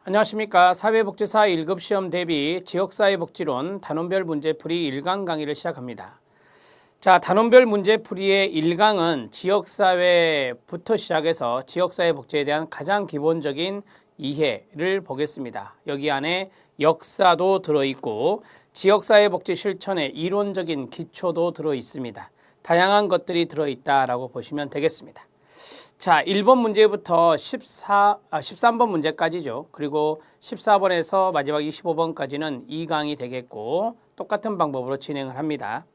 안녕하십니까. 사회복지사 1급 시험 대비 지역사회복지론 단원별 문제풀이 1강 강의를 시작합니다. 자, 단원별 문제풀이의 1강은 지역사회부터 시작해서 지역사회복지에 대한 가장 기본적인 이해를 보겠습니다. 여기 안에 역사도 들어있고 지역사회복지 실천의 이론적인 기초도 들어있습니다. 다양한 것들이 들어있다라고 보시면 되겠습니다. 자, 1번 문제부터 13번 문제까지죠. 그리고 14번에서 마지막 25번까지는 2강이 되겠고 똑같은 방법으로 진행을 합니다.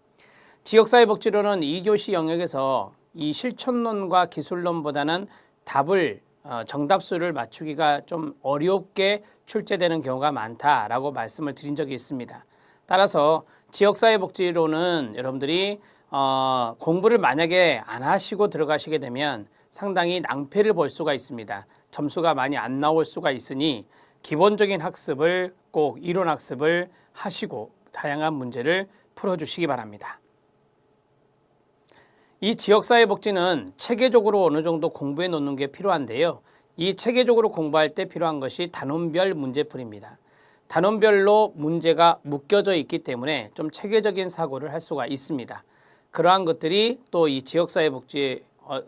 지역사회복지론은 2교시 영역에서 이 실천론과 기술론보다는 답을 정답수를 맞추기가 좀 어렵게 출제되는 경우가 많다라고 말씀을 드린 적이 있습니다. 따라서 지역사회복지론은 여러분들이 공부를 만약에 안 하시고 들어가시게 되면 상당히 낭패를 볼 수가 있습니다. 점수가 많이 안 나올 수가 있으니 기본적인 학습을 꼭 이론 학습을 하시고 다양한 문제를 풀어주시기 바랍니다. 이 지역사회복지는 체계적으로 어느 정도 공부해 놓는 게 필요한데요. 이 체계적으로 공부할 때 필요한 것이 단원별 문제풀이입니다. 단원별로 문제가 묶여져 있기 때문에 좀 체계적인 사고를 할 수가 있습니다. 그러한 것들이 또 이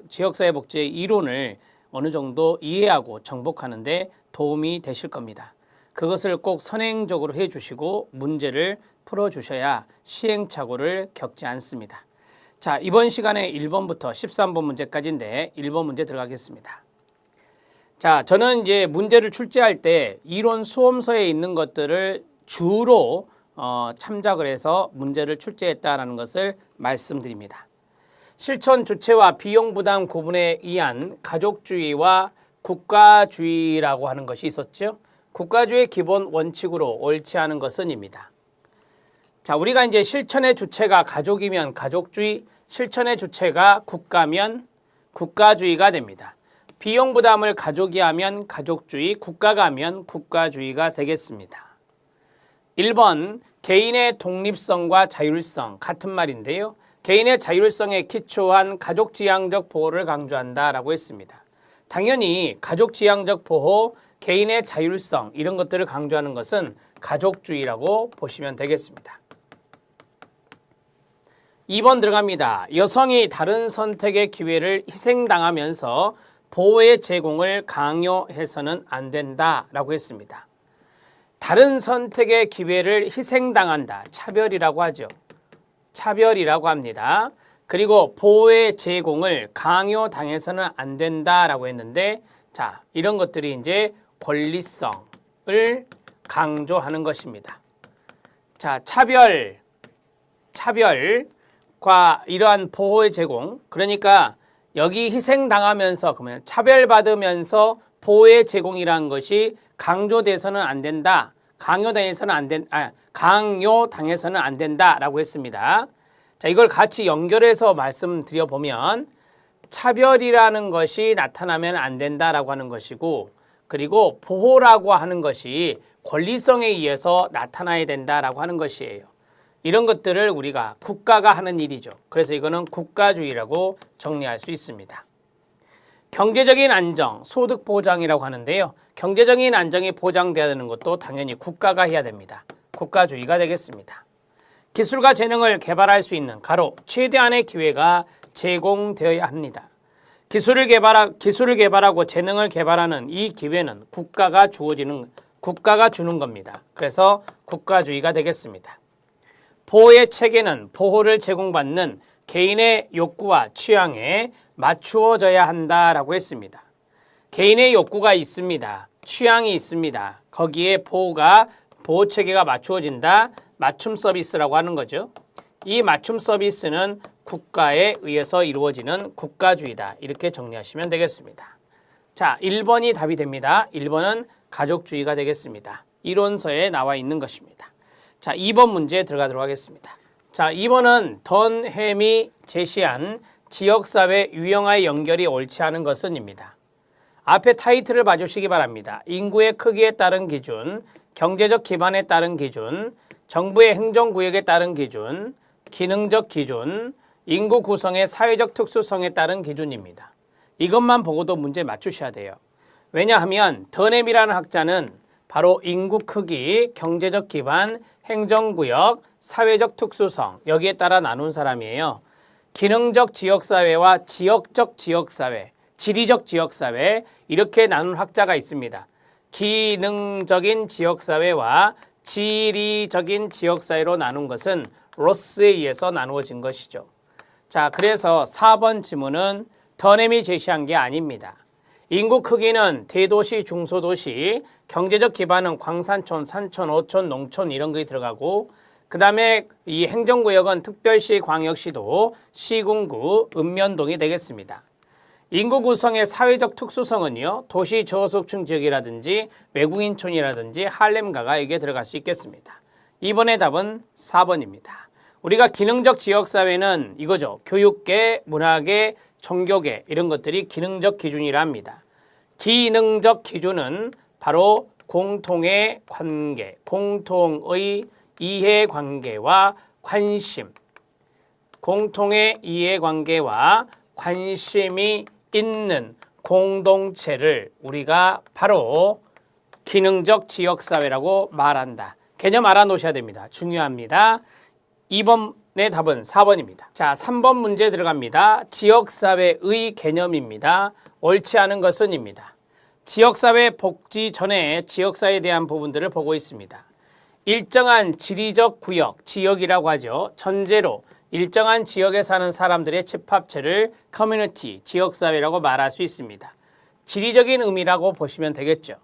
지역사회복지의 이론을 어느 정도 이해하고 정복하는 데 도움이 되실 겁니다. 그것을 꼭 선행적으로 해주시고 문제를 풀어주셔야 시행착오를 겪지 않습니다. 자, 이번 시간에 1번부터 13번 문제까지인데 1번 문제 들어가겠습니다. 자, 저는 이제 문제를 출제할 때 이론 수험서에 있는 것들을 주로 참작을 해서 문제를 출제했다라는 것을 말씀드립니다. 실천 주체와 비용 부담 구분에 의한 가족주의와 국가주의라고 하는 것이 있었죠. 국가주의 기본 원칙으로 옳지 않은 것은입니다. 자, 우리가 이제 실천의 주체가 가족이면 가족주의, 실천의 주체가 국가면 국가주의가 됩니다. 비용 부담을 가족이 하면 가족주의, 국가가 하면 국가주의가 되겠습니다. 1번 개인의 독립성과 자율성 같은 말인데요. 개인의 자율성에 기초한 가족지향적 보호를 강조한다라고 했습니다. 당연히 가족지향적 보호, 개인의 자율성 이런 것들을 강조하는 것은 가족주의라고 보시면 되겠습니다. 2번 들어갑니다. 여성이 다른 선택의 기회를 희생당하면서 보호의 제공을 강요해서는 안 된다라고 했습니다. 다른 선택의 기회를 희생당한다. 차별이라고 하죠. 차별이라고 합니다. 그리고 보호의 제공을 강요당해서는 안 된다라고 했는데, 자, 이런 것들이 이제 권리성을 강조하는 것입니다. 자, 차별과 이러한 보호의 제공, 그러니까 여기 희생당하면서 그러면 차별받으면서 보호의 제공이라는 것이 강조돼서는 안 된다. 강요당해서는 안 된다라고 했습니다. 자, 이걸 같이 연결해서 말씀드려 보면 차별이라는 것이 나타나면 안 된다라고 하는 것이고, 그리고 보호라고 하는 것이 권리성에 의해서 나타나야 된다라고 하는 것이에요. 이런 것들을 우리가 국가가 하는 일이죠. 그래서 이거는 국가주의라고 정리할 수 있습니다. 경제적인 안정, 소득 보장이라고 하는데요. 경제적인 안정이 보장돼야 되는 것도 당연히 국가가 해야 됩니다. 국가주의가 되겠습니다. 기술과 재능을 개발할 수 있는 최대한의 기회가 제공되어야 합니다. 기술을 개발하고 재능을 개발하는 이 기회는 국가가 주는 겁니다. 그래서 국가주의가 되겠습니다. 보호의 체계는 보호를 제공받는 개인의 욕구와 취향에 맞추어져야 한다라고 했습니다. 개인의 욕구가 있습니다. 취향이 있습니다. 거기에 보호 체계가 맞추어진다. 맞춤 서비스라고 하는 거죠. 이 맞춤 서비스는 국가에 의해서 이루어지는 국가주의다. 이렇게 정리하시면 되겠습니다. 자, 1번이 답이 됩니다. 1번은 가족주의가 되겠습니다. 이론서에 나와 있는 것입니다. 자, 2번 문제 들어가도록 하겠습니다. 자, 2번은 던햄이 제시한 지역사회 유형화의 연결이 옳지 않은 것은입니다. 앞에 타이틀을 봐주시기 바랍니다. 인구의 크기에 따른 기준, 경제적 기반에 따른 기준, 정부의 행정구역에 따른 기준, 기능적 기준, 인구 구성의 사회적 특수성에 따른 기준입니다. 이것만 보고도 문제 맞추셔야 돼요. 왜냐하면 던햄이라는 학자는 바로 인구 크기, 경제적 기반, 행정구역, 사회적 특수성 여기에 따라 나눈 사람이에요. 기능적 지역사회와 지역적 지역사회, 지리적 지역사회 이렇게 나눈 학자가 있습니다. 기능적인 지역사회와 지리적인 지역사회로 나눈 것은 로스에 의해서 나누어진 것이죠. 자, 그래서 4번 지문은 더넴이 제시한 게 아닙니다. 인구 크기는 대도시, 중소도시, 경제적 기반은 광산촌, 산촌, 어촌, 농촌 이런 것이 들어가고 그 다음에 이 행정구역은 특별시, 광역시도, 시군구, 읍면동이 되겠습니다. 인구 구성의 사회적 특수성은요. 도시 저소득층 지역이라든지 외국인촌이라든지 할렘가가 여기에 들어갈 수 있겠습니다. 이번의 답은 4번입니다. 우리가 기능적 지역사회는 이거죠. 교육계, 문화계, 종교계 이런 것들이 기능적 기준이라 합니다. 기능적 기준은 바로 공통의 관계, 공통의 이해관계와 관심, 공통의 이해관계와 관심이 있는 공동체를 우리가 바로 기능적 지역사회라고 말한다. 개념 알아놓으셔야 됩니다. 중요합니다. 2번의 답은 4번입니다. 자, 3번 문제 들어갑니다. 지역사회의 개념입니다. 옳지 않은 것은입니다. 지역사회 복지 전에 지역사회에 대한 부분들을 보고 있습니다. 일정한 지리적 구역, 지역이라고 하죠. 전제로 일정한 지역에 사는 사람들의 집합체를 커뮤니티, 지역사회라고 말할 수 있습니다. 지리적인 의미라고 보시면 되겠죠.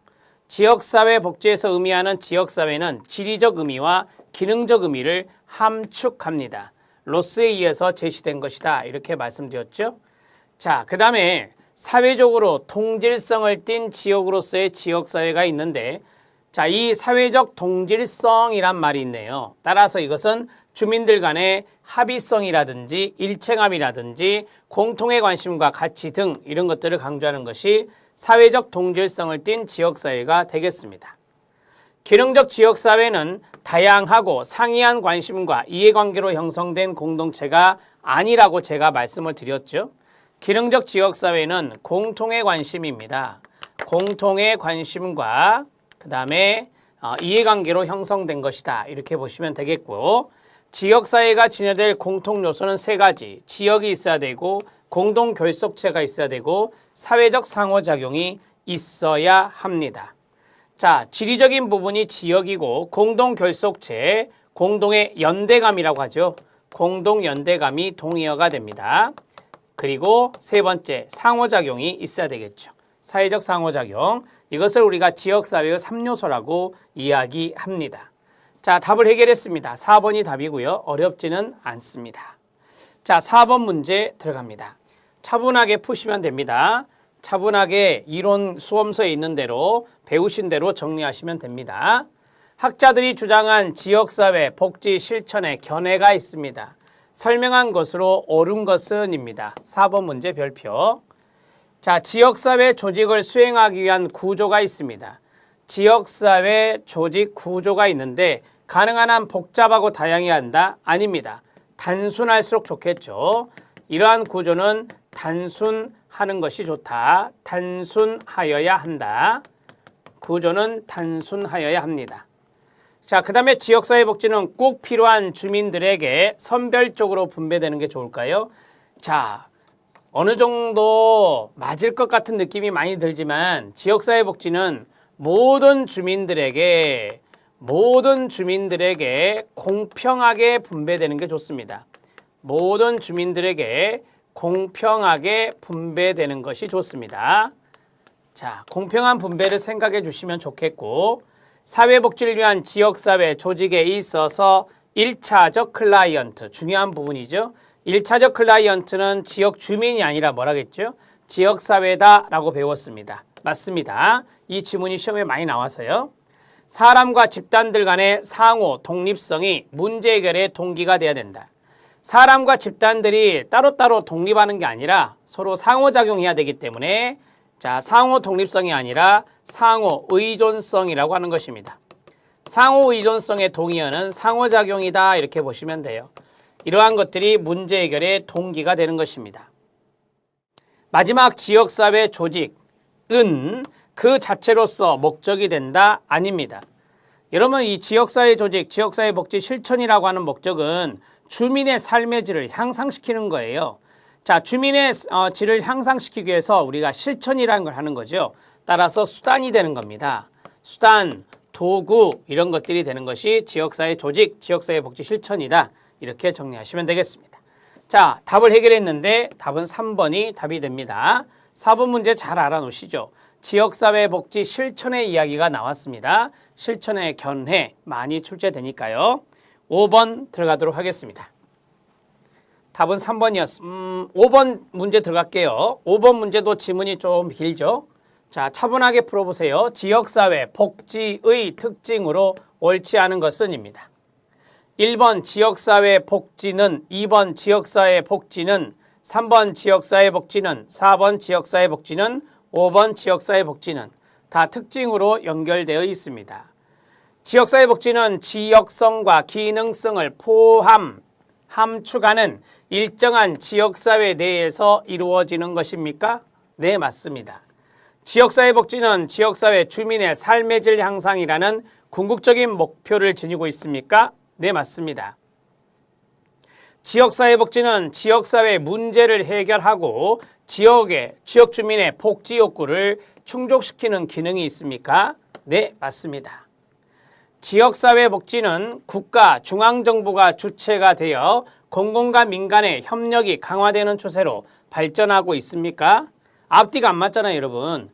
지역사회 복지에서 의미하는 지역사회는 지리적 의미와 기능적 의미를 함축합니다. 로스에 의해서 제시된 것이다. 이렇게 말씀드렸죠. 자, 그 다음에 사회적으로 동질성을 띤 지역으로서의 지역사회가 있는데 자, 이 사회적 동질성이란 말이 있네요. 따라서 이것은 주민들 간의 합의성이라든지 일체감이라든지 공통의 관심과 가치 등 이런 것들을 강조하는 것이 사회적 동질성을 띤 지역사회가 되겠습니다. 기능적 지역사회는 다양하고 상이한 관심과 이해관계로 형성된 공동체가 아니라고 제가 말씀을 드렸죠. 기능적 지역사회는 공통의 관심입니다. 공통의 관심과 그 다음에 이해관계로 형성된 것이다. 이렇게 보시면 되겠고 지역사회가 지녀될 공통요소는 3가지. 지역이 있어야 되고 공동결속체가 있어야 되고 사회적 상호작용이 있어야 합니다. 자, 지리적인 부분이 지역이고 공동결속체, 공동의 연대감이라고 하죠. 공동연대감이 동의어가 됩니다. 그리고 3번째, 상호작용이 있어야 되겠죠. 사회적 상호작용, 이것을 우리가 지역사회의 3요소라고 이야기합니다. 자, 답을 해결했습니다. 4번이 답이고요. 어렵지는 않습니다. 자, 4번 문제 들어갑니다. 차분하게 푸시면 됩니다. 차분하게 이론 수험서에 있는 대로 배우신 대로 정리하시면 됩니다. 학자들이 주장한 지역사회 복지 실천에 견해가 있습니다. 설명한 것으로 옳은 것은입니다. 4번 문제 별표. 자, 지역사회 조직을 수행하기 위한 구조가 있습니다. 지역사회 조직 구조가 있는데 가능한 한 복잡하고 다양해야 한다? 아닙니다. 단순할수록 좋겠죠. 이러한 구조는 단순하는 것이 좋다. 단순하여야 한다. 구조는 단순하여야 합니다. 자, 그 다음에 지역사회 복지는 꼭 필요한 주민들에게 선별적으로 분배되는 게 좋을까요? 자, 어느 정도 맞을 것 같은 느낌이 많이 들지만 지역사회 복지는 모든 주민들에게 공평하게 분배되는 게 좋습니다. 모든 주민들에게 공평하게 분배되는 것이 좋습니다. 자, 공평한 분배를 생각해 주시면 좋겠고 사회복지를 위한 지역사회 조직에 있어서 1차적 클라이언트, 중요한 부분이죠. 1차적 클라이언트는 지역 주민이 아니라 뭐라겠죠? 지역사회다라고 배웠습니다. 맞습니다. 이 지문이 시험에 많이 나와서요. 사람과 집단들 간의 상호 독립성이 문제 해결의 동기가 돼야 된다. 사람과 집단들이 따로따로 독립하는 게 아니라 서로 상호작용해야 되기 때문에 자, 상호 독립성이 아니라 상호 의존성이라고 하는 것입니다. 상호 의존성의 동의어는 상호작용이다 이렇게 보시면 돼요. 이러한 것들이 문제 해결의 동기가 되는 것입니다. 마지막 지역사회 조직은 그 자체로서 목적이 된다? 아닙니다. 여러분 이 지역사회 조직, 지역사회 복지 실천이라고 하는 목적은 주민의 삶의 질을 향상시키는 거예요. 자, 주민의 질을 향상시키기 위해서 우리가 실천이라는 걸 하는 거죠. 따라서 수단이 되는 겁니다. 수단, 도구 이런 것들이 되는 것이 지역사회 조직, 지역사회 복지 실천이다. 이렇게 정리하시면 되겠습니다. 자, 답을 해결했는데 답은 3번이 답이 됩니다. 4번 문제 잘 알아놓으시죠. 지역사회 복지 실천의 이야기가 나왔습니다. 실천의 견해 많이 출제되니까요. 5번 들어가도록 하겠습니다. 답은 3번이었습니다. 5번 문제 들어갈게요. 5번 문제도 지문이 좀 길죠. 자, 차분하게 풀어보세요. 지역사회 복지의 특징으로 옳지 않은 것은입니다. 1번 지역사회 복지는, 2번 지역사회 복지는, 3번 지역사회 복지는, 4번 지역사회 복지는, 5번 지역사회 복지는 다 특징으로 연결되어 있습니다. 지역사회 복지는 지역성과 기능성을 함축하는 일정한 지역사회 내에서 이루어지는 것입니까? 네, 맞습니다. 지역사회 복지는 지역사회 주민의 삶의 질 향상이라는 궁극적인 목표를 지니고 있습니까? 네, 맞습니다. 지역사회 복지는 지역사회 문제를 해결하고 지역 주민의 복지 욕구를 충족시키는 기능이 있습니까? 네, 맞습니다. 지역사회 복지는 국가, 중앙정부가 주체가 되어 공공과 민간의 협력이 강화되는 추세로 발전하고 있습니까? 앞뒤가 안 맞잖아요, 여러분.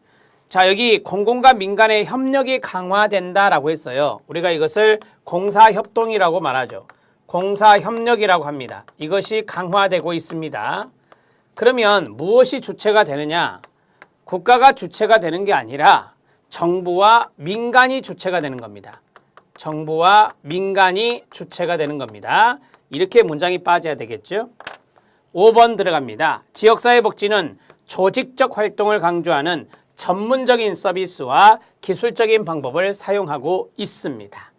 자, 여기 공공과 민간의 협력이 강화된다라고 했어요. 우리가 이것을 공사협동이라고 말하죠. 공사협력이라고 합니다. 이것이 강화되고 있습니다. 그러면 무엇이 주체가 되느냐? 국가가 주체가 되는 게 아니라 정부와 민간이 주체가 되는 겁니다. 정부와 민간이 주체가 되는 겁니다. 이렇게 문장이 빠져야 되겠죠? 5번 들어갑니다. 지역사회 복지는 조직적 활동을 강조하는 전문적인 서비스와 기술적인 방법을 사용하고 있습니다.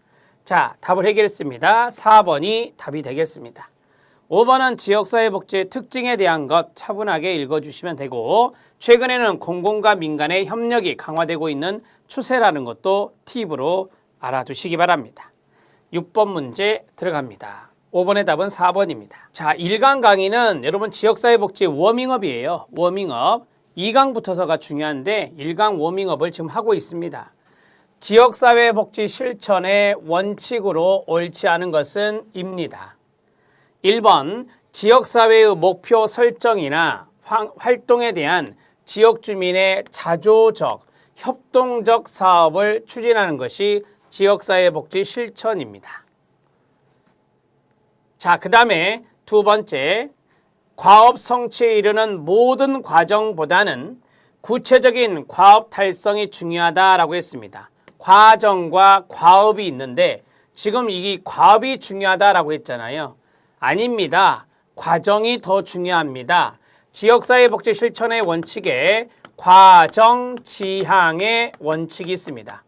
자, 답을 해결했습니다. 4번이 답이 되겠습니다. 5번은 지역사회 복지의 특징에 대한 것 차분하게 읽어주시면 되고, 최근에는 공공과 민간의 협력이 강화되고 있는 추세라는 것도 팁으로 알아두시기 바랍니다. 6번 문제 들어갑니다. 5번의 답은 4번입니다. 자, 1강 강의는 여러분 지역사회 복지 워밍업이에요. 워밍업. 2강부터서가 중요한데 1강 워밍업을 지금 하고 있습니다. 지역사회 복지 실천의 원칙으로 옳지 않은 것은 입니다. 1번 지역사회의 목표 설정이나 활동에 대한 지역 주민의 자조적, 협동적 사업을 추진하는 것이 지역사회 복지 실천입니다. 자, 그 다음에 두 번째, 과업 성취에 이르는 모든 과정보다는 구체적인 과업 달성이 중요하다라고 했습니다. 과정과 과업이 있는데 지금 이 과업이 중요하다라고 했잖아요. 아닙니다. 과정이 더 중요합니다. 지역사회 복지 실천의 원칙에 과정 지향의 원칙이 있습니다.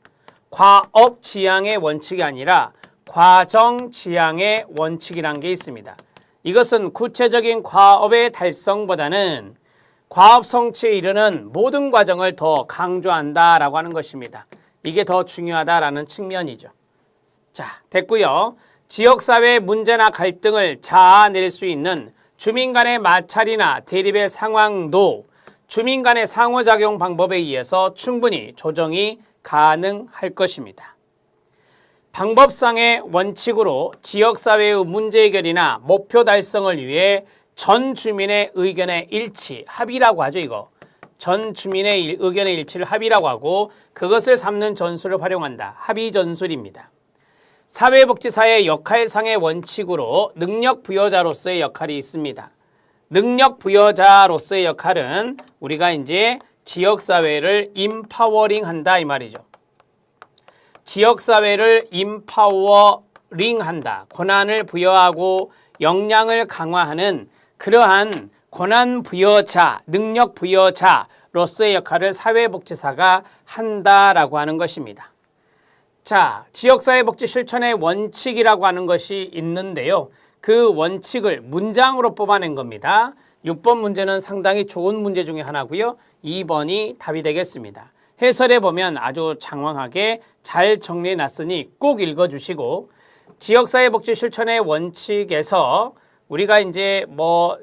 과업 지향의 원칙이 아니라 과정 지향의 원칙이란 게 있습니다. 이것은 구체적인 과업의 달성보다는 과업 성취에 이르는 모든 과정을 더 강조한다라고 하는 것입니다. 이게 더 중요하다라는 측면이죠. 자, 됐고요. 지역사회 문제나 갈등을 자아낼 수 있는 주민 간의 마찰이나 대립의 상황도 주민 간의 상호작용 방법에 의해서 충분히 조정이 가능할 것입니다. 방법상의 원칙으로 지역사회의 문제 해결이나 목표 달성을 위해 전 주민의 의견의 일치, 합의라고 하죠, 이거. 전 주민의 의견의 일치를 합의라고 하고 그것을 삼는 전술을 활용한다. 합의 전술입니다. 사회복지사의 역할상의 원칙으로 능력 부여자로서의 역할이 있습니다. 능력 부여자로서의 역할은 우리가 이제 지역사회를 임파워링 한다 이 말이죠. 지역사회를 임파워링 한다. 권한을 부여하고 역량을 강화하는 그러한 권한 부여자, 능력 부여자로서의 역할을 사회복지사가 한다라고 하는 것입니다. 자, 지역사회복지 실천의 원칙이라고 하는 것이 있는데요. 그 원칙을 문장으로 뽑아낸 겁니다. 6번 문제는 상당히 좋은 문제 중에 하나고요. 2번이 답이 되겠습니다. 해설해 보면 아주 장황하게 잘 정리해 놨으니 꼭 읽어 주시고, 지역사회복지 실천의 원칙에서 우리가 이제 뭐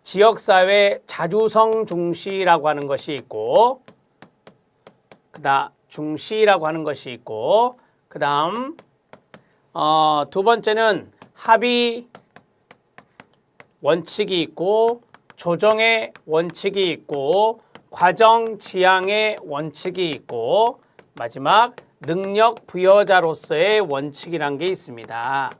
지역사회 자주성 중시라고 하는 것이 있고, 중시라고 하는 것이 있고, 그다음 두 번째는 합의 원칙이 있고, 조정의 원칙이 있고, 과정 지향의 원칙이 있고, 마지막 능력 부여자로서의 원칙이란 게 있습니다.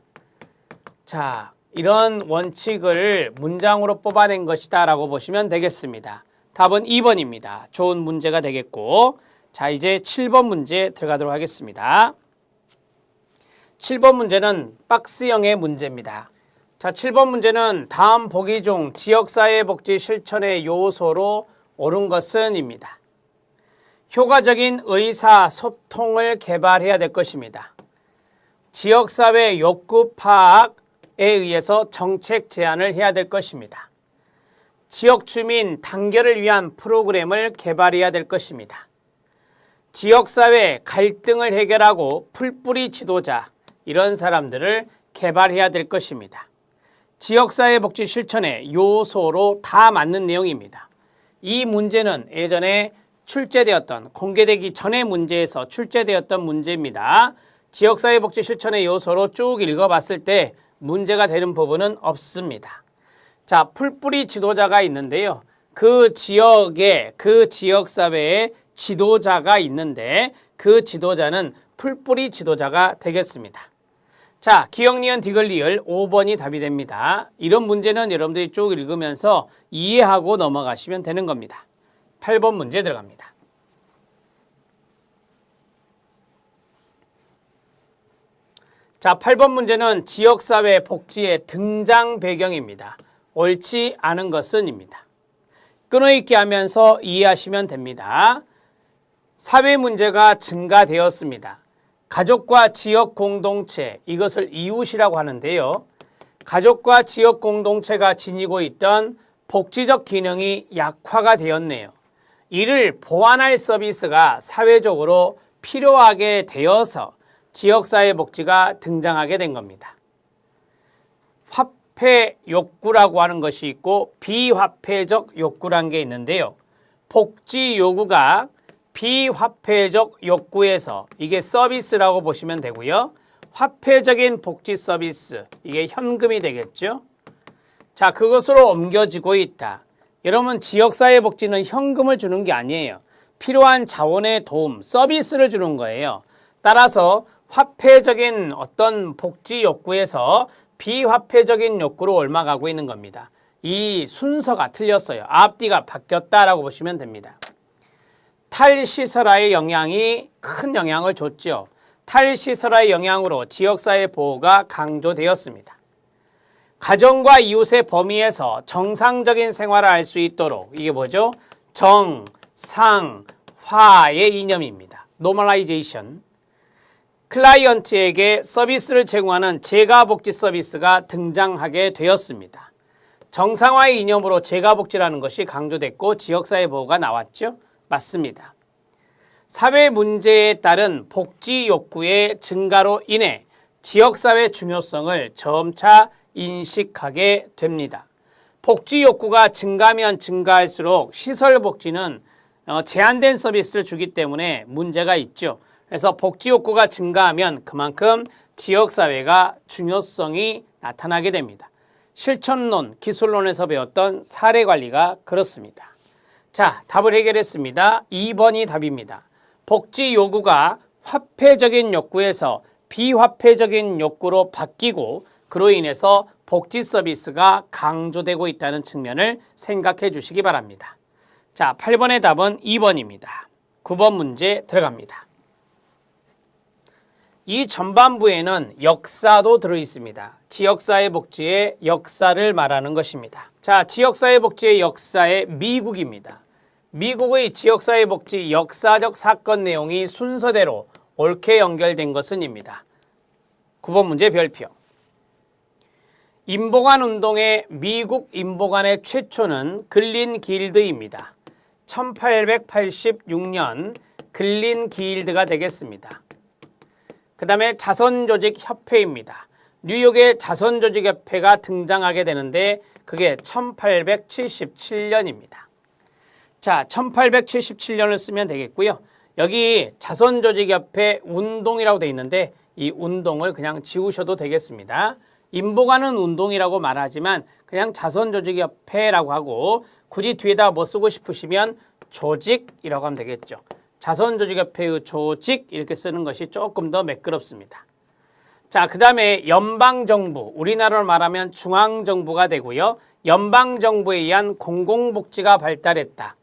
자, 이런 원칙을 문장으로 뽑아낸 것이다 라고 보시면 되겠습니다. 답은 2번입니다. 좋은 문제가 되겠고, 자, 이제 7번 문제 들어가도록 하겠습니다. 7번 문제는 박스형의 문제입니다. 자, 7번 문제는 다음 보기 중 지역사회복지 실천의 요소로 옳은 것은 입니다. 효과적인 의사소통을 개발해야 될 것입니다. 지역사회 욕구 파악에 의해서 정책 제안을 해야 될 것입니다. 지역주민 단결을 위한 프로그램을 개발해야 될 것입니다. 지역사회 갈등을 해결하고 풀뿌리 지도자, 이런 사람들을 개발해야 될 것입니다. 지역사회복지 실천의 요소로 다 맞는 내용입니다. 이 문제는 예전에 출제되었던, 공개되기 전의 문제에서 출제되었던 문제입니다. 지역사회복지 실천의 요소로 쭉 읽어봤을 때 문제가 되는 부분은 없습니다. 자, 풀뿌리 지도자가 있는데요. 그 지역에, 그 지역사회에 지도자가 있는데 그 지도자는 풀뿌리 지도자가 되겠습니다. 자, 기역, 니은, 디귿, 리을 5번이 답이 됩니다. 이런 문제는 여러분들이 쭉 읽으면서 이해하고 넘어가시면 되는 겁니다. 8번 문제 들어갑니다. 자, 8번 문제는 지역사회 복지의 등장 배경입니다. 옳지 않은 것은 입니다. 끊어읽기 하면서 이해하시면 됩니다. 사회 문제가 증가되었습니다. 가족과 지역 공동체, 이것을 이웃이라고 하는데요. 가족과 지역 공동체가 지니고 있던 복지적 기능이 약화가 되었네요. 이를 보완할 서비스가 사회적으로 필요하게 되어서 지역사회 복지가 등장하게 된 겁니다. 화폐 욕구라고 하는 것이 있고 비화폐적 욕구란 게 있는데요. 복지 요구가 비화폐적 욕구에서, 이게 서비스라고 보시면 되고요. 화폐적인 복지 서비스, 이게 현금이 되겠죠. 자, 그것으로 옮겨지고 있다. 여러분, 지역사회 복지는 현금을 주는 게 아니에요. 필요한 자원의 도움, 서비스를 주는 거예요. 따라서 화폐적인 어떤 복지 욕구에서 비화폐적인 욕구로 옮아가고 있는 겁니다. 이 순서가 틀렸어요. 앞뒤가 바뀌었다라고 보시면 됩니다. 탈시설화의 영향이 큰 영향을 줬죠. 탈시설화의 영향으로 지역사회 보호가 강조되었습니다. 가정과 이웃의 범위에서 정상적인 생활을 할 수 있도록, 이게 뭐죠? 정, 상, 화의 이념입니다. 노멀라이제이션. 클라이언트에게 서비스를 제공하는 재가복지 서비스가 등장하게 되었습니다. 정상화의 이념으로 재가복지라는 것이 강조됐고 지역사회 보호가 나왔죠. 맞습니다. 사회 문제에 따른 복지 욕구의 증가로 인해 지역사회 중요성을 점차 인식하게 됩니다. 복지 욕구가 증가하면 증가할수록 시설 복지는 제한된 서비스를 주기 때문에 문제가 있죠. 그래서 복지 욕구가 증가하면 그만큼 지역사회가 중요성이 나타나게 됩니다. 실천론, 기술론에서 배웠던 사례관리가 그렇습니다. 자, 답을 해결했습니다. 2번이 답입니다. 복지 요구가 화폐적인 욕구에서 비화폐적인 욕구로 바뀌고 그로 인해서 복지 서비스가 강조되고 있다는 측면을 생각해 주시기 바랍니다. 자, 8번의 답은 2번입니다. 9번 문제 들어갑니다. 이 전반부에는 역사도 들어있습니다. 지역사회 복지의 역사를 말하는 것입니다. 자, 지역사회 복지의 역사의 미국입니다. 미국의 지역사회 복지 역사적 사건 내용이 순서대로 옳게 연결된 것은 입니다. 9번 문제 별표. 인보관 운동의 미국 인보관의 최초는 글린 길드입니다. 1886년 글린길드가 되겠습니다. 그 다음에 자선조직협회입니다. 뉴욕의 자선조직협회가 등장하게 되는데 그게 1877년입니다. 자, 1877년을 쓰면 되겠고요. 여기 자선조직협회 운동이라고 되어 있는데 이 운동을 그냥 지우셔도 되겠습니다. 인보가는 운동이라고 말하지만 그냥 자선조직협회라고 하고 굳이 뒤에다 뭐 쓰고 싶으시면 조직이라고 하면 되겠죠. 자선조직협회의 조직 이렇게 쓰는 것이 조금 더 매끄럽습니다. 자, 그 다음에 연방정부, 우리나라로 말하면 중앙정부가 되고요. 연방정부에 의한 공공복지가 발달했다.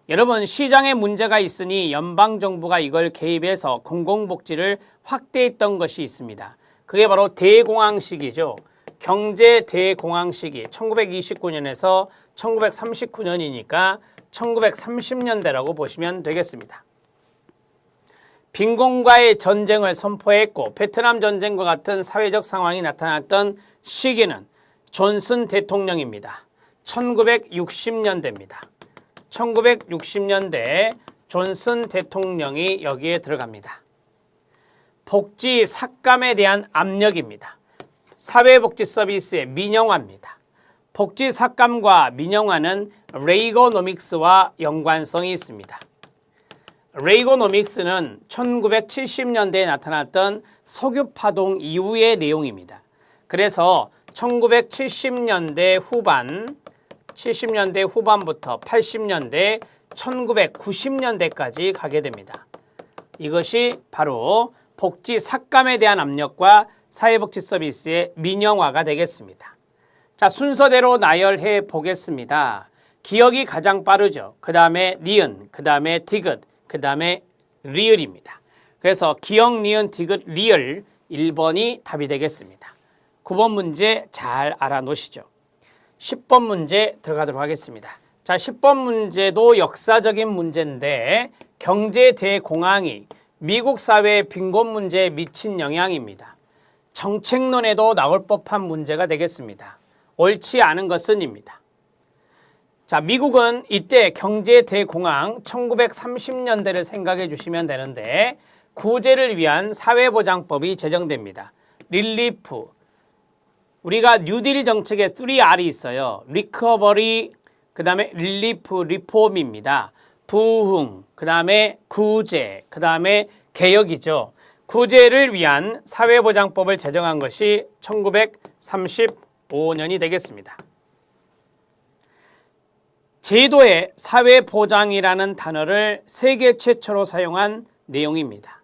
여러분, 시장에 문제가 있으니 연방정부가 이걸 개입해서 공공복지를 확대했던 것이 있습니다. 그게 바로 대공황 시기죠. 경제 대공황 시기 1929년에서 1939년이니까 1930년대라고 보시면 되겠습니다. 빈곤과의 전쟁을 선포했고 베트남 전쟁과 같은 사회적 상황이 나타났던 시기는 존슨 대통령입니다. 1960년대입니다. 1960년대 존슨 대통령이 여기에 들어갑니다. 복지 삭감에 대한 압력입니다. 사회복지 서비스의 민영화입니다. 복지 삭감과 민영화는 레이거노믹스와 연관성이 있습니다. 레이거노믹스는 1970년대에 나타났던 석유파동 이후의 내용입니다. 그래서 1970년대 후반부터 80년대, 1990년대까지 가게 됩니다. 이것이 바로 복지 삭감에 대한 압력과 사회복지 서비스의 민영화가 되겠습니다. 자, 순서대로 나열해 보겠습니다. 기억이 가장 빠르죠. 그 다음에 니은, 그 다음에 디귿, 그 다음에 리을입니다. 그래서 기억, 니은, 디귿, 리을 1번이 답이 되겠습니다. 9번 문제 잘 알아놓으시죠. 10번 문제 들어가도록 하겠습니다. 자, 10번 문제도 역사적인 문제인데 경제 대공황이 미국 사회의 빈곤 문제에 미친 영향입니다. 정책론에도 나올 법한 문제가 되겠습니다. 옳지 않은 것은입니다. 자, 미국은 이때 경제 대공황 1930년대를 생각해 주시면 되는데 구제를 위한 사회보장법이 제정됩니다. 릴리프, 우리가 뉴딜 정책에 3R이 있어요. 리커버리, 그 다음에 릴리프, 리폼입니다. 부흥, 그 다음에 구제, 그 다음에 개혁이죠. 구제를 위한 사회보장법을 제정한 것이 1935년이 되겠습니다. 제도의 사회보장이라는 단어를 세계 최초로 사용한 내용입니다.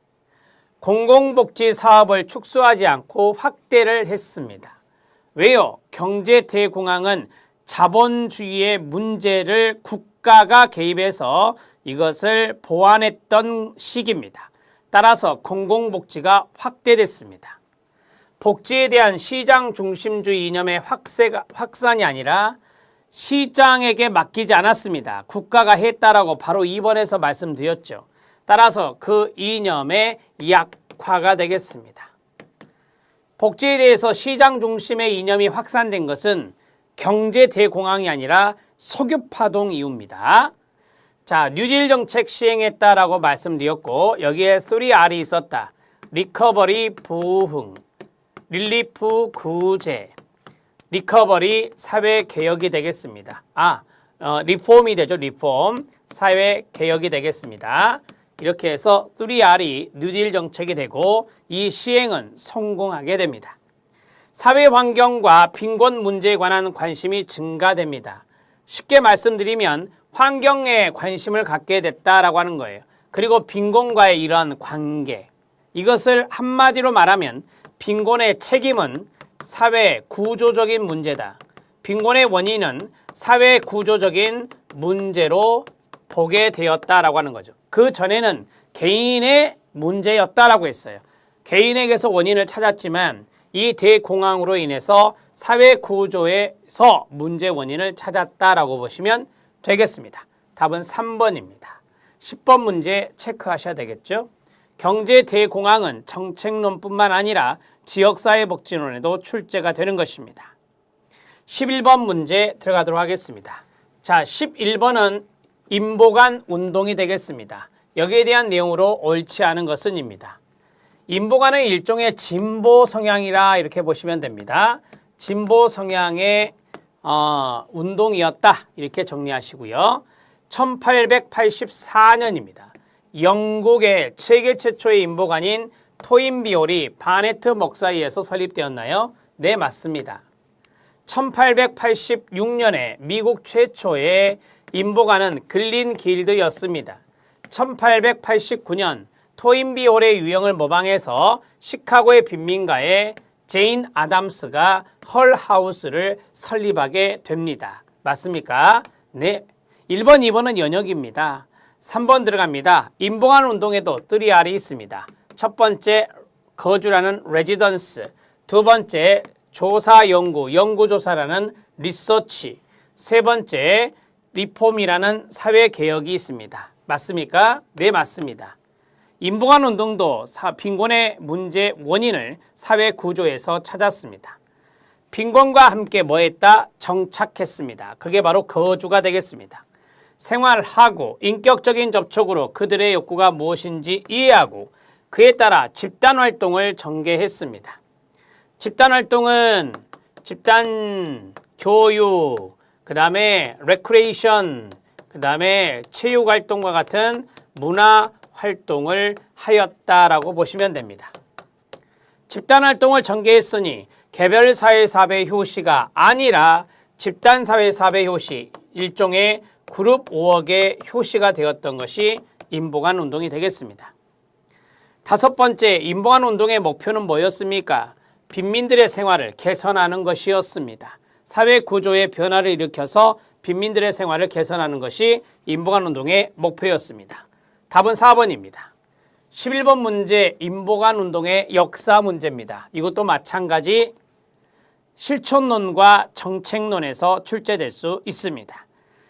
공공복지 사업을 축소하지 않고 확대를 했습니다. 왜요? 경제 대공황은 자본주의의 문제를 국가가 개입해서 이것을 보완했던 시기입니다. 따라서 공공복지가 확대됐습니다. 복지에 대한 시장 중심주의 이념의 확산이 아니라 시장에게 맡기지 않았습니다. 국가가 했다라고 바로 2번에서 말씀드렸죠. 따라서 그 이념의 약화가 되겠습니다. 복지에 대해서 시장 중심의 이념이 확산된 것은 경제 대공황이 아니라 석유파동 이후입니다. 자, 뉴딜 정책 시행했다라고 말씀드렸고 여기에 3R이 있었다. 리커버리 부흥, 릴리프 구제, 리커버리 사회개혁이 되겠습니다. 리폼이 되죠. 리폼, 사회개혁이 되겠습니다. 이렇게 해서 3R이 뉴딜 정책이 되고 이 시행은 성공하게 됩니다. 사회환경과 빈곤 문제에 관한 관심이 증가됩니다. 쉽게 말씀드리면 환경에 관심을 갖게 됐다라고 하는 거예요. 그리고 빈곤과의 이러한 관계, 이것을 한마디로 말하면 빈곤의 책임은 사회 구조적인 문제다. 빈곤의 원인은 사회 구조적인 문제로 보게 되었다라고 하는 거죠. 그 전에는 개인의 문제였다라고 했어요. 개인에게서 원인을 찾았지만 이 대공황으로 인해서 사회 구조에서 문제 원인을 찾았다라고 보시면 되겠습니다. 답은 3번입니다. 10번 문제 체크하셔야 되겠죠. 경제 대공황은 정책론뿐만 아니라 지역사회복지론에도 출제가 되는 것입니다. 11번 문제 들어가도록 하겠습니다. 자, 11번은 인보간 운동이 되겠습니다. 여기에 대한 내용으로 옳지 않은 것은입니다. 인보가는 일종의 진보 성향이라 이렇게 보시면 됩니다. 진보 성향의 운동이었다 이렇게 정리하시고요. 1884년입니다. 영국의 세계 최초의 인보관인 토인비올이 바네트 목사에 의해서 설립되었나요? 네, 맞습니다. 1886년에 미국 최초의 인보관은 글린 길드였습니다. 1889년 토인비올의 유형을 모방해서 시카고의 빈민가에 제인 아담스가 헐하우스를 설립하게 됩니다. 맞습니까? 네. 1번, 2번은 연역입니다. 3번 들어갑니다. 인보관 운동에도 뜰이 알이 있습니다. 첫 번째 거주라는 레지던스, 두 번째 조사 연구, 연구조사라는 리서치, 세 번째 리폼이라는 사회개혁이 있습니다. 맞습니까? 네, 맞습니다. 인보관 운동도 빈곤의 문제 원인을 사회 구조에서 찾았습니다. 빈곤과 함께 뭐 했다? 정착했습니다. 그게 바로 거주가 되겠습니다. 생활하고 인격적인 접촉으로 그들의 욕구가 무엇인지 이해하고 그에 따라 집단활동을 전개했습니다. 집단활동은 집단 교육, 그 다음에 레크레이션, 그 다음에 체육활동과 같은 문화활동을 하였다라고 보시면 됩니다. 집단활동을 전개했으니 개별사회사회 효시가 아니라 집단사회사회 효시, 일종의 그룹 5억의 효시가 되었던 것이 인보관 운동이 되겠습니다. 다섯 번째, 인보관 운동의 목표는 뭐였습니까? 빈민들의 생활을 개선하는 것이었습니다. 사회 구조의 변화를 일으켜서 빈민들의 생활을 개선하는 것이 인보관 운동의 목표였습니다. 답은 4번입니다. 11번 문제, 인보관 운동의 역사 문제입니다. 이것도 마찬가지 실천론과 정책론에서 출제될 수 있습니다.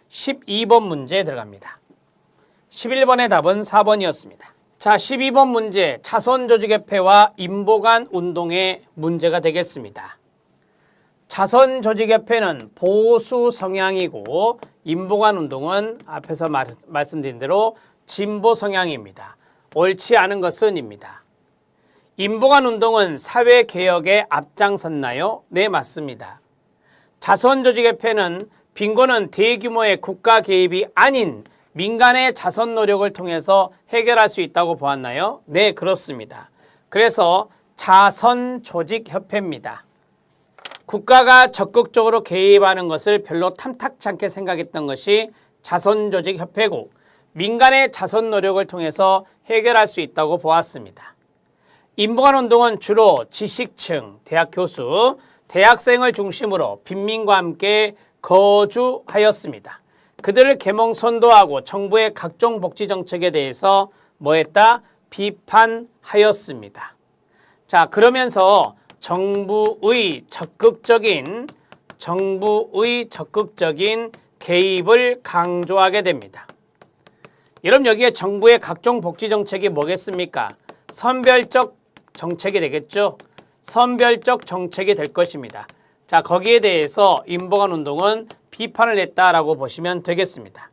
12번 문제 들어갑니다. 11번의 답은 4번이었습니다. 자, 12번 문제, 자선조직협회와 인보관 운동의 문제가 되겠습니다. 자선조직협회는 보수 성향이고 인보관 운동은 앞에서 말씀드린 대로 진보 성향입니다. 옳지 않은 것은입니다. 인보관 운동은 사회개혁에 앞장섰나요? 네, 맞습니다. 자선조직협회는 빈곤은 대규모의 국가 개입이 아닌 민간의 자선 노력을 통해서 해결할 수 있다고 보았나요? 네, 그렇습니다. 그래서 자선조직협회입니다. 국가가 적극적으로 개입하는 것을 별로 탐탁치 않게 생각했던 것이 자선조직협회고 민간의 자선 노력을 통해서 해결할 수 있다고 보았습니다. 인보관 운동은 주로 지식층, 대학 교수, 대학생을 중심으로 빈민과 함께 거주하였습니다. 그들을 계몽 선도하고 정부의 각종 복지 정책에 대해서 뭐했다? 비판하였습니다. 자, 그러면서 정부의 적극적인 개입을 강조하게 됩니다. 여러분, 여기에 정부의 각종 복지 정책이 뭐겠습니까? 선별적 정책이 되겠죠. 선별적 정책이 될 것입니다. 자, 거기에 대해서 인보관 운동은 비판을 했다라고 보시면 되겠습니다.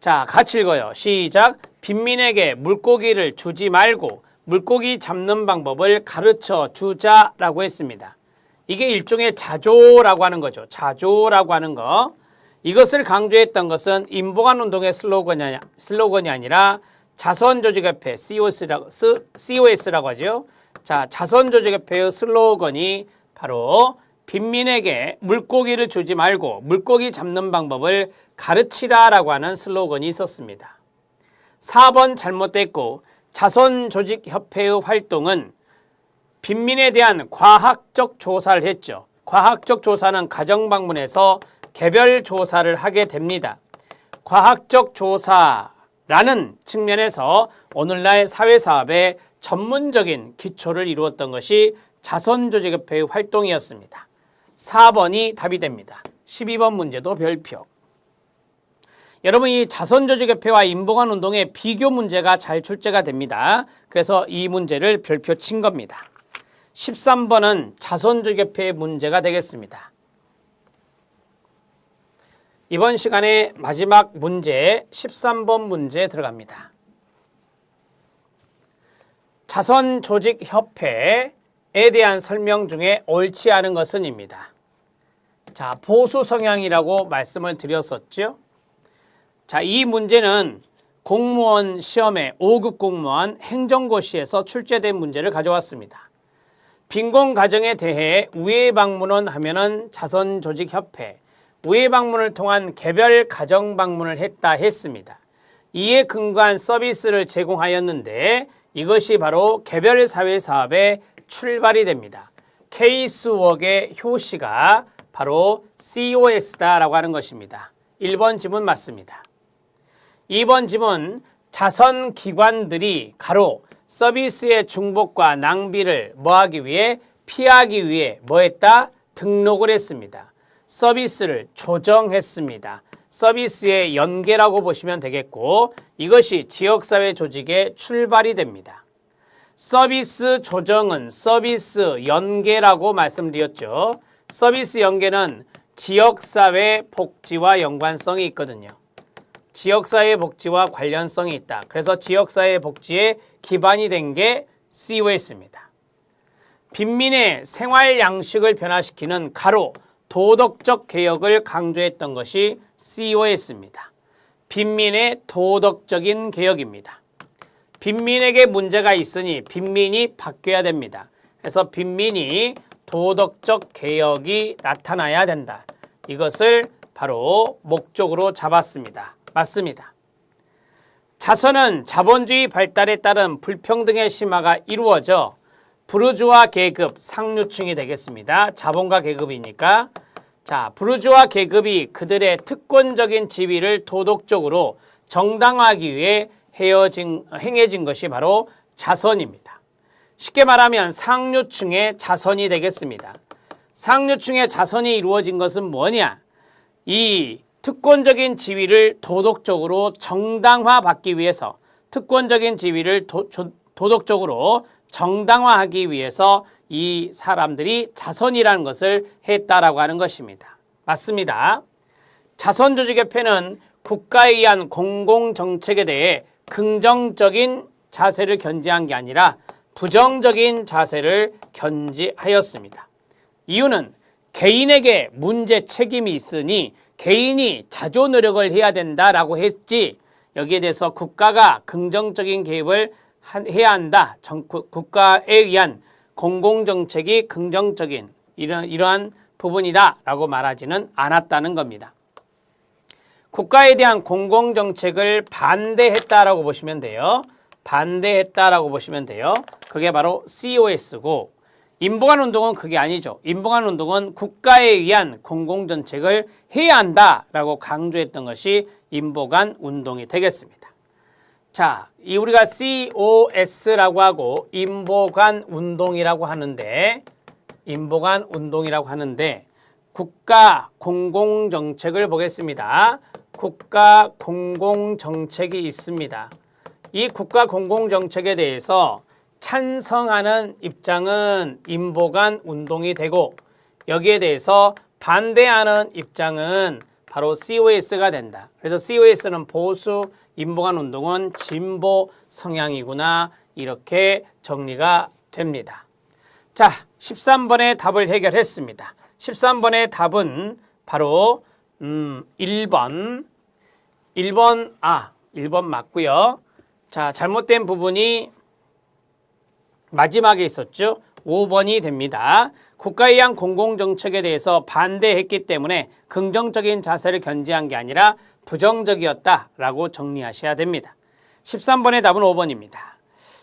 자, 같이 읽어요. 시작. 빈민에게 물고기를 주지 말고 물고기 잡는 방법을 가르쳐 주자라고 했습니다. 이게 일종의 자조라고 하는 거죠. 자조라고 하는 거. 이것을 강조했던 것은 인보관 운동의 슬로건이 아니라 자선조직협회 COS라고 하죠. 자, 자선조직협회의 슬로건이 바로 빈민에게 물고기를 주지 말고 물고기 잡는 방법을 가르치라라고 하는 슬로건이 있었습니다. 4번 잘못됐고 자선조직협회의 활동은 빈민에 대한 과학적 조사를 했죠. 과학적 조사는 가정방문해서 개별 조사를 하게 됩니다. 과학적 조사라는 측면에서 오늘날 사회사업의 전문적인 기초를 이루었던 것이 자선조직협회의 활동이었습니다. 4번이 답이 됩니다. 12번 문제도 별표. 여러분, 이 자선조직협회와 인보관 운동의 비교 문제가 잘 출제가 됩니다. 그래서 이 문제를 별표 친 겁니다. 13번은 자선조직협회의 문제가 되겠습니다. 이번 시간의 마지막 문제 13번 문제 들어갑니다. 자선조직협회에 대한 설명 중에 옳지 않은 것은입니다. 자, 보수 성향이라고 말씀을 드렸었죠. 자, 이 문제는 공무원 시험에 5급 공무원 행정고시에서 출제된 문제를 가져왔습니다. 빈곤 가정에 대해 우회 방문원 하면은 자선조직협회, 우회 방문을 통한 개별 가정 방문을 했다 했습니다. 이에 근거한 서비스를 제공하였는데 이것이 바로 개별 사회 사업의 출발이 됩니다. 케이스웍의 효시가 바로 COS다라고 하는 것입니다. 1번 지문 맞습니다. 2번 지문 자선기관들이 가로 서비스의 중복과 낭비를 뭐하기 위해 피하기 위해 뭐했다? 등록을 했습니다. 서비스를 조정했습니다. 서비스의 연계라고 보시면 되겠고 이것이 지역사회 조직의 출발이 됩니다. 서비스 조정은 서비스 연계라고 말씀드렸죠. 서비스 연계는 지역사회 복지와 연관성이 있거든요. 지역사회 복지와 관련성이 있다. 그래서 지역사회 복지의 기반이 된 게 COS입니다. 빈민의 생활 양식을 변화시키는 가로 도덕적 개혁을 강조했던 것이 COS입니다. 빈민의 도덕적인 개혁입니다. 빈민에게 문제가 있으니 빈민이 바뀌어야 됩니다. 그래서 빈민이 도덕적 개혁이 나타나야 된다. 이것을 바로 목적으로 잡았습니다. 맞습니다. 자선은 자본주의 발달에 따른 불평등의 심화가 이루어져 부르주아 계급 상류층이 되겠습니다. 자본가 계급이니까 자 부르주아 계급이 그들의 특권적인 지위를 도덕적으로 정당화하기 위해 행해진 것이 바로 자선입니다. 쉽게 말하면 상류층의 자선이 되겠습니다. 상류층의 자선이 이루어진 것은 뭐냐? 이 특권적인 지위를 도덕적으로 정당화받기 위해서 특권적인 지위를 도덕적으로 정당화하기 위해서 이 사람들이 자선이라는 것을 했다라고 하는 것입니다. 맞습니다. 자선조직협회는 국가에 의한 공공정책에 대해 긍정적인 자세를 견지한 게 아니라 부정적인 자세를 견지하였습니다. 이유는 개인에게 문제 책임이 있으니 개인이 자조 노력을 해야 된다라고 했지 여기에 대해서 국가가 긍정적인 개입을 해야 한다. 국가에 의한 공공정책이 긍정적인 이러한 부분이다라고 말하지는 않았다는 겁니다. 국가에 대한 공공정책을 반대했다라고 보시면 돼요. 반대했다라고 보시면 돼요. 그게 바로 COS고 인보관 운동은 그게 아니죠. 인보관 운동은 국가에 의한 공공정책을 해야 한다라고 강조했던 것이 인보관 운동이 되겠습니다. 자, 이 우리가 COS라고 하고 인보관 운동이라고 하는데 국가 공공정책을 보겠습니다. 국가 공공정책이 있습니다. 이 국가 공공정책에 대해서 찬성하는 입장은 인보관 운동이 되고 여기에 대해서 반대하는 입장은 바로 COS가 된다. 그래서 COS는 보수, 인보관 운동은 진보 성향이구나 이렇게 정리가 됩니다. 자, 13번의 답을 해결했습니다. 13번의 답은 바로 1번 맞고요. 자, 잘못된 부분이 마지막에 있었죠. 5번이 됩니다. 국가에 의한 공공정책에 대해서 반대했기 때문에 긍정적인 자세를 견지한 게 아니라 부정적이었다라고 정리하셔야 됩니다. 13번의 답은 5번입니다.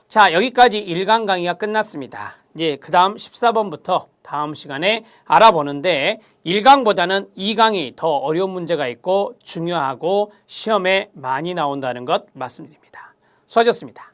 자, 여기까지 1강 강의가 끝났습니다. 이제 그 다음 14번부터 다음 시간에 알아보는데 1강보다는 2강이 더 어려운 문제가 있고 중요하고 시험에 많이 나온다는 것 말씀드립니다. 수고하셨습니다.